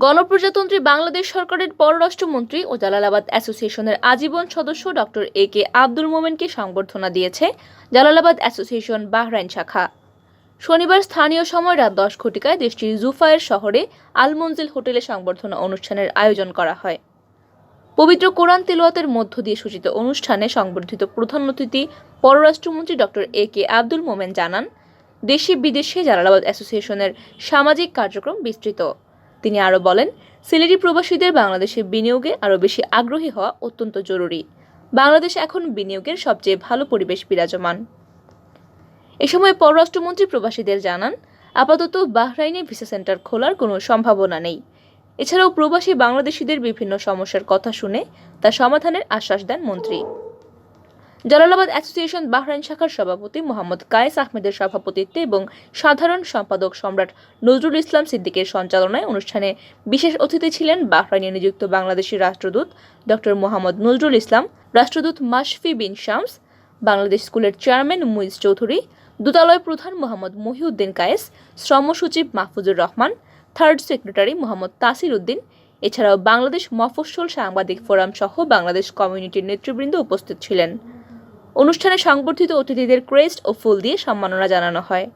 গণপ্রজাতন্ত্রী বাংলাদেশ সরকারের পররাষ্ট্রমন্ত্রী ও জালালাবাদ অ্যাসোসিয়েশনের আজীবন সদস্য ডক্টর এ.কে আব্দুল মোমেনকে সংবর্ধনা দিয়েছে জালালাবাদ অ্যাসোসিয়েশন বাহরাইন শাখা। শনিবার স্থানীয় সময় রাত 10 ঘটিকায় দেশটির জুফায়ের শহরে আল মঞ্জিল হোটেলে সংবর্ধনা অনুষ্ঠানের আয়োজন করা হয়। পবিত্র কোরআন তিলাওয়াতের মধ্য দিয়ে সূচিত অনুষ্ঠানে সংবর্ধিত প্রধান অতিথি পররাষ্ট্রমন্ত্রী ডক্টর এ.কে আব্দুল মোমেন জানান, দেশে বিদেশে জালালাবাদ অ্যাসোসিয়েশনের সামাজিক কার্যক্রম বিস্তৃত। তিনি আরও বলেন, সিলেটি প্রবাসীদের বাংলাদেশে বিনিয়োগে আরও বেশি আগ্রহী হওয়া অত্যন্ত জরুরি। বাংলাদেশে এখন বিনিয়োগের সবচেয়ে ভালো পরিবেশ বিরাজমান। এ সময় পররাষ্ট্রমন্ত্রী প্রবাসীদের জানান, আপাতত বাহরাইনে ভিসা সেন্টার খোলার কোনো সম্ভাবনা নেই। এছাড়াও প্রবাসী বাংলাদেশিদের বিভিন্ন সমস্যার কথা শুনে তা সমাধানের আশ্বাস দেন মন্ত্রী। জালালাবাদ অ্যাসোসিয়েশন বাহরাইন শাখার সভাপতি মোহাম্মদ কায়েস আহমেদের সভাপতিত্বে এবং সাধারণ সম্পাদক সম্রাট নজরুল ইসলাম সিদ্দিকের সঞ্চালনায় অনুষ্ঠানে বিশেষ অতিথি ছিলেন বাহরাইনে নিযুক্ত বাংলাদেশি রাষ্ট্রদূত ডক্টর মোহাম্মদ নজরুল ইসলাম, রাষ্ট্রদূত মাশফি বিন শামস, বাংলাদেশ স্কুলের চেয়ারম্যান মুইজ চৌধুরী, দূতালয় প্রধান মোহাম্মদ মহিউদ্দিন কায়েস, শ্রম সচিব মাহফুজুর রহমান, থার্ড সেক্রেটারি মোহাম্মদ তাসির উদ্দিন। এছাড়াও বাংলাদেশ মফস্বল সাংবাদিক ফোরাম সহ বাংলাদেশ কমিউনিটির নেতৃবৃন্দ উপস্থিত ছিলেন। অনুষ্ঠানে সংবর্ধিত অতিথিদের ক্রেস্ট ও ফুল দিয়ে সম্মাননা জানানো হয়।